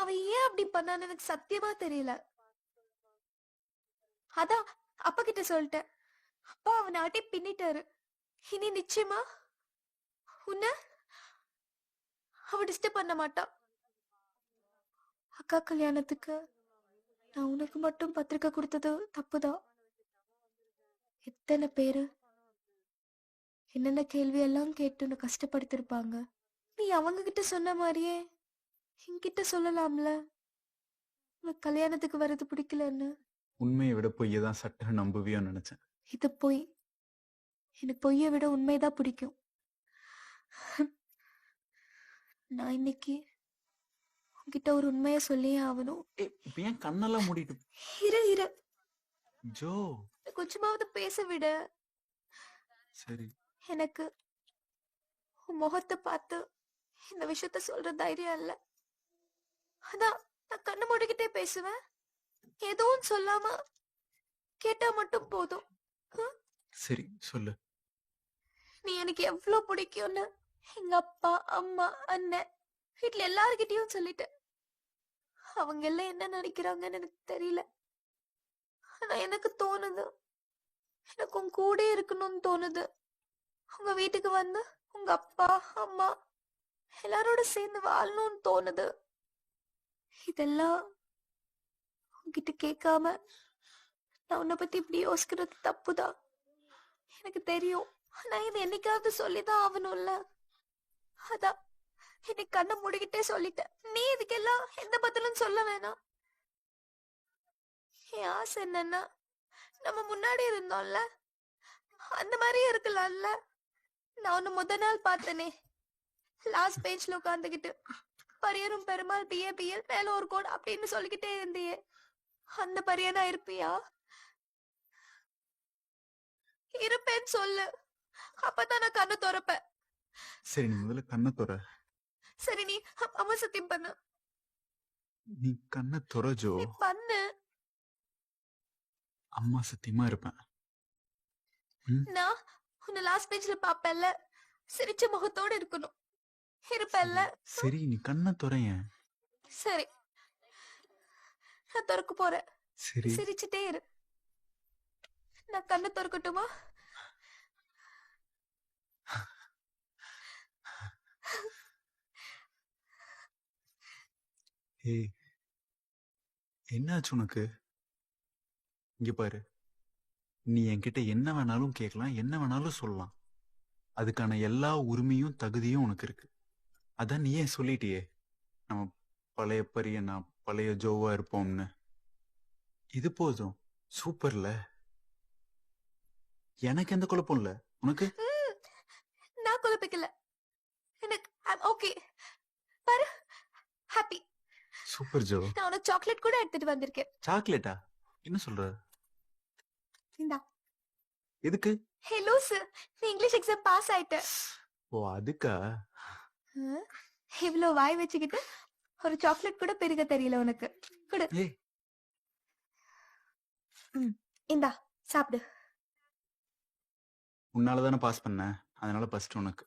அவன் ஏன் அப்படி பண்ணான்னு எனக்கு சத்தியமா தெரியல. அதான் அப்பா கிட்ட சொல்லிட்டேன். அப்பா அவனை ஆட்டி பின்னிட்டாரு. இனி நிச்சயமா உன்னை அவ டிஸ்டர்ப் பண்ண மாட்டா. அக்கா கல்யாணத்துக்கு நான் உனக்கு மட்டும் பத்திரிக்கை கொடுத்தது தப்புதான். எத்தனை பேரு என்னென்ன கேள்வி எல்லாம் கேட்டு உன்னை கஷ்டப்படுத்திருப்பாங்க. நீ அவங்க கிட்ட சொன்ன மாதிரியே என்கிட்ட சொல்லலாம்ல, உனக்கு கல்யாணத்துக்கு வர்றது பிடிக்கலன்னு. உண்மையை விட பொய்யை தான் சட்ட நம்புவியோன்னு நினைச்சேன். இது பொய். எனக்கு பொய்யை விட உண்மைதான் பிடிக்கும். நான் இன்னைக்கு உன்கிட்ட ஒரு உண்மையை சொல்லியே ஆகணும். இப்ப ஏன் கண்ணெல்லாம் மூடிட்டு? இரு ஜோ, கொஞ்சமாவது பேச விட. சரி. எனக்கு உன் முகத்தை பார்த்து இந்த விஷயத்த சொல்ற தைரியம் இல்ல. அதான் நான் கண்ணு மூடிக்கிட்டே பேசுவேன். எதுவும் சொல்லாம கேட்டா மட்டும் போதும். சரி சொல்லு. நீ எனக்கு எவ்வளவு பிடிக்கும்னு எங்க அப்பா அம்மா அண்ணன் வீட்டுல எல்லார்கிட்டயும் சொல்லிட்டேன். அவங்க எல்லாம் என்ன நினைக்கிறாங்கன்னு எனக்கு தெரியல. ஆனா எனக்கு தோணுது, எனக்கு உன் கூட இருக்கணும்னு தோணுது. உங்க வீட்டுக்கு வந்து உங்க அப்பா அம்மா எல்லாரோட சேர்ந்து வாழணும்னு தோணுது. இதெல்லாம் உன்கிட்ட கேட்காம நான் உன்னை பத்தி இப்படி யோசிக்கிறது தப்புதான், எனக்கு தெரியும். ஆனா இது என்னைக்காவது சொல்லிதான் ஆகணும்ல. அதான் இன்னைக்கு கண்ணை மூடிக்கிட்டே சொல்லிட்டேன். நீ இதுக்கெல்லாம் எந்த பதிலும் சொல்ல வேணாம். என் ஆசை என்னன்னா, நம்ம முன்னாடி இருந்தோம்ல அந்த மாதிரி இருக்கலாம்ல. நான் உன்னை முத நாள் பார்த்தனே, லாஸ்ட் பெஞ்ச்ல உட்காந்துக்கிட்டு பரியரும் பெருமாள் பிஏபிஎல் மேல ஒரு கோட் அப்படின்னு சொல்லிக்கிட்டே இருந்தியே, அந்த பரியனா இருப்பியா? இருப்பேன்னு சொல்லு, அப்பதான் நான் கண்ணை திறப்பேன். சரி, நீ முதல்ல கண்ணை துற. சரி, நீ அம்மா சத்தியம் பண்ணு. நீ கண்ணை துற ஜோ. நீ பண்ணு. அம்மா சத்தியமா இருப்பேன். நான் உன்னை லாஸ்ட் பெஞ்ச்ல பாப்பேன்ல, சிரிச்ச முகத்தோட இருக்கணும். இருப்பேன்ல? சரி, நீ கண்ணை துறையன். சரி, நான் திறக்க போறேன். சரி, சிரிச்சுட்டே இரு. நான் கண்ணை திறக்கட்டுமா? ஏய், என்னாச்சு உனக்கு? இங்க பாரு, நீ என்கிட்ட என்ன வேணாலும் கேட்கலாம், என்ன வேணாலும் சொல்லலாம். அதுக்கான எல்லா உரிமையும் தகுதியும் உனக்கு இருக்கு. அதான் நீ ஏன் சொல்லிட்டியே, நம்ம பழைய பரிய நான் பழைய ஜோவா இருப்போம்னு. இது போதும், சூப்பர்ல. எனக்கு எந்த குழப்பம் இல்ல. உனக்கு? நான் குழப்பிக்கல. எனக்கு ஓகே. பாரு, ஹாப்பி. Super Joe. நான் உனக்கு சாக்லேட் கூட எடுத்துட்டு வந்திருக்கேன். சாக்லேட்டா? என்ன சொல்ற? இந்தா. எதுக்கு? ஹே லூசு, நீ இங்கிலீஷ் எக்ஸாம் பாஸ் ஆயிட்ட. ஓ, அதுக்கா? இவ்வளவு வாய் வச்சுக்கிட்டு ஒரு சாக்லேட் கூட பெருக தெரியல உனக்கு. குடு. ஏய், இந்தா சாப்பிடு. உன்னாலதானே பாஸ் பண்ண, அதனால ஃபர்ஸ்ட் உனக்கு.